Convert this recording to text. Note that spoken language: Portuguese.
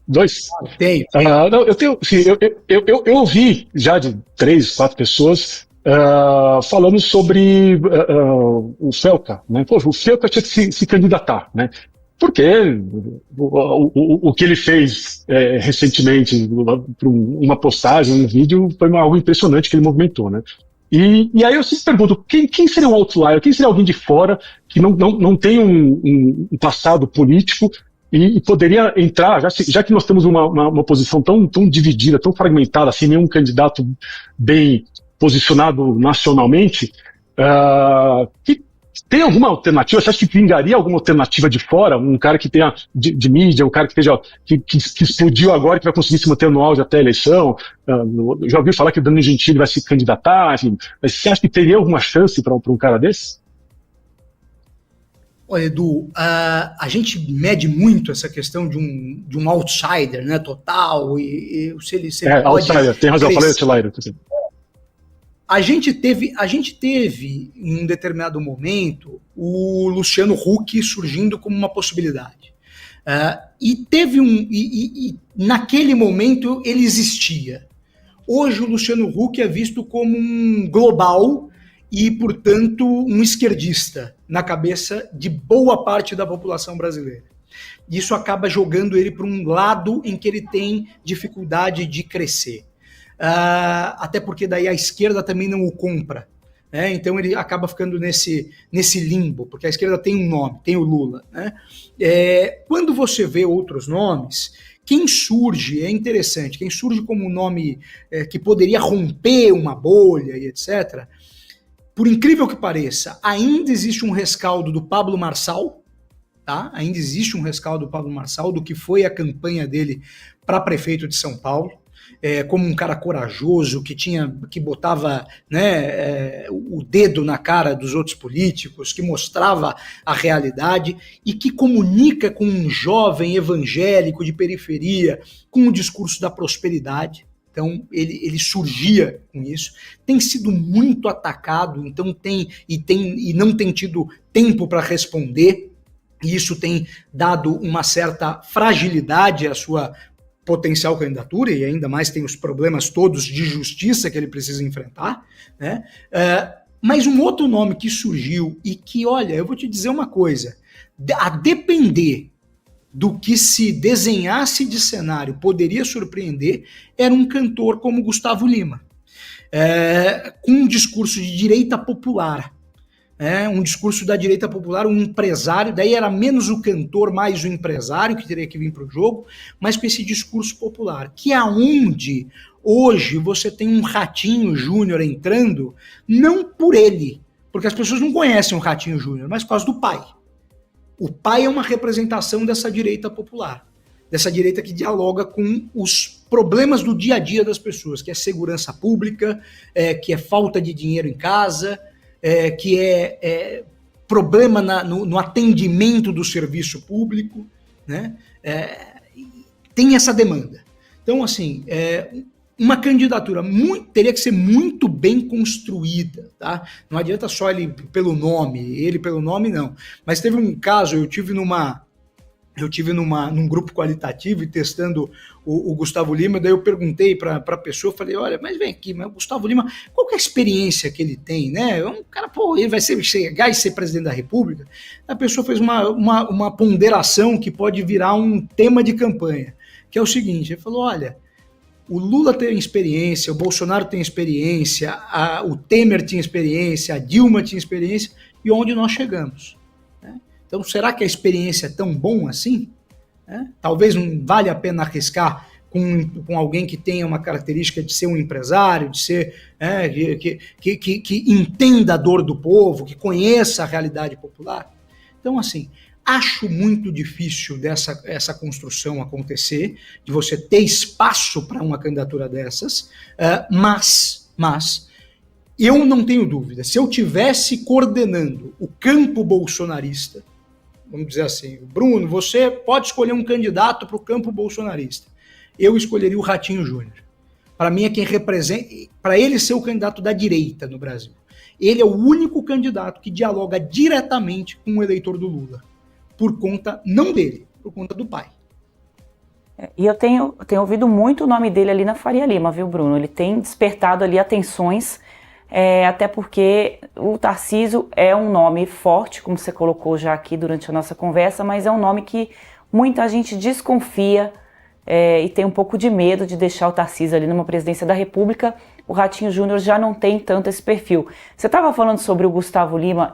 Dois? Tenho. Não, eu tenho, sim, eu ouvi já de três, quatro pessoas falando sobre o Felca, né? Pô, o Felca tinha que se candidatar, né? Porque o que ele fez recentemente, por uma postagem, um vídeo, foi algo impressionante que ele movimentou, né? E aí eu sempre pergunto, quem seria um outlier? Quem seria alguém de fora que não tem um passado político e poderia entrar, já que nós temos uma posição tão dividida, tão fragmentada, sem nenhum candidato bem posicionado nacionalmente, que tem alguma alternativa? Você acha que vingaria alguma alternativa de fora? Um cara que tenha de mídia, um cara que explodiu agora e que vai conseguir se manter no auge até a eleição? Já ouviu falar que o Danilo Gentili vai se candidatar? Enfim, mas você acha que teria alguma chance para um cara desse? Olha, Edu, a gente mede muito essa questão de um outsider, né, total, e se ele pode outsider, tem razão, falei outsider. A gente teve, em um determinado momento, o Luciano Huck surgindo como uma possibilidade. E naquele momento ele existia. Hoje o Luciano Huck é visto como um global e, portanto, um esquerdista na cabeça de boa parte da população brasileira. Isso acaba jogando ele para um lado em que ele tem dificuldade de crescer. Até porque daí a esquerda também não o compra. Né? Então ele acaba ficando nesse limbo, porque a esquerda tem um nome, tem o Lula. Né? Quando você vê outros nomes, quem surge, é interessante, quem surge como um nome que poderia romper uma bolha e etc., por incrível que pareça, ainda existe um rescaldo do Pablo Marçal, tá? Ainda existe um rescaldo do Pablo Marçal, do que foi a campanha dele para prefeito de São Paulo, como um cara corajoso, que botava, né, o dedo na cara dos outros políticos, que mostrava a realidade e que comunica com um jovem evangélico de periferia com o discurso da prosperidade. Então, ele surgia com isso. Tem sido muito atacado, então não tem tido tempo para responder, e isso tem dado uma certa fragilidade à sua potencial candidatura, e ainda mais tem os problemas todos de justiça que ele precisa enfrentar. Né? Mas um outro nome que surgiu e que, olha, eu vou te dizer uma coisa, a depender do que se desenhasse de cenário poderia surpreender, era um cantor como Gustavo Lima, com um discurso de direita popular, um discurso da direita popular, um empresário, daí era menos o cantor, mais o empresário que teria que vir para o jogo, mas com esse discurso popular, que é onde hoje você tem um Ratinho Júnior entrando, não por ele, porque as pessoas não conhecem o Ratinho Júnior, mas por causa do pai. O pai é uma representação dessa direita popular, dessa direita que dialoga com os problemas do dia a dia das pessoas, que é segurança pública, que é falta de dinheiro em casa, que é problema no atendimento do serviço público, né? Tem essa demanda. Então, assim, uma candidatura teria que ser muito bem construída, tá? Não adianta só ele pelo nome não. Mas teve um caso, eu tive num grupo qualitativo e testando o Gustavo Lima, daí eu perguntei para a pessoa, falei, olha, mas vem aqui, mas o Gustavo Lima, qual que é a experiência que ele tem, né? Um cara, ele vai chegar e ser presidente da República? A pessoa fez uma ponderação que pode virar um tema de campanha, que é o seguinte, ele falou, olha, o Lula tem experiência, o Bolsonaro tem experiência, o Temer tinha experiência, a Dilma tinha experiência, e onde nós chegamos? Então, será que a experiência é tão bom assim? Talvez não valha a pena arriscar com alguém que tenha uma característica de ser um empresário, de ser que entenda a dor do povo, que conheça a realidade popular. Então, assim, acho muito difícil essa construção acontecer, de você ter espaço para uma candidatura dessas, mas eu não tenho dúvida, se eu tivesse coordenando o campo bolsonarista, vamos dizer assim, Bruno, você pode escolher um candidato para o campo bolsonarista, eu escolheria o Ratinho Júnior. Para mim é quem representa, para ele ser o candidato da direita no Brasil. Ele é o único candidato que dialoga diretamente com o eleitor do Lula. Por conta, não dele, por conta do pai. E eu tenho ouvido muito o nome dele ali na Faria Lima, viu, Bruno? Ele tem despertado ali atenções, até porque o Tarcísio é um nome forte, como você colocou já aqui durante a nossa conversa, mas é um nome que muita gente desconfia e tem um pouco de medo de deixar o Tarcísio ali numa presidência da República. O Ratinho Júnior já não tem tanto esse perfil. Você estava falando sobre o Gustavo Lima.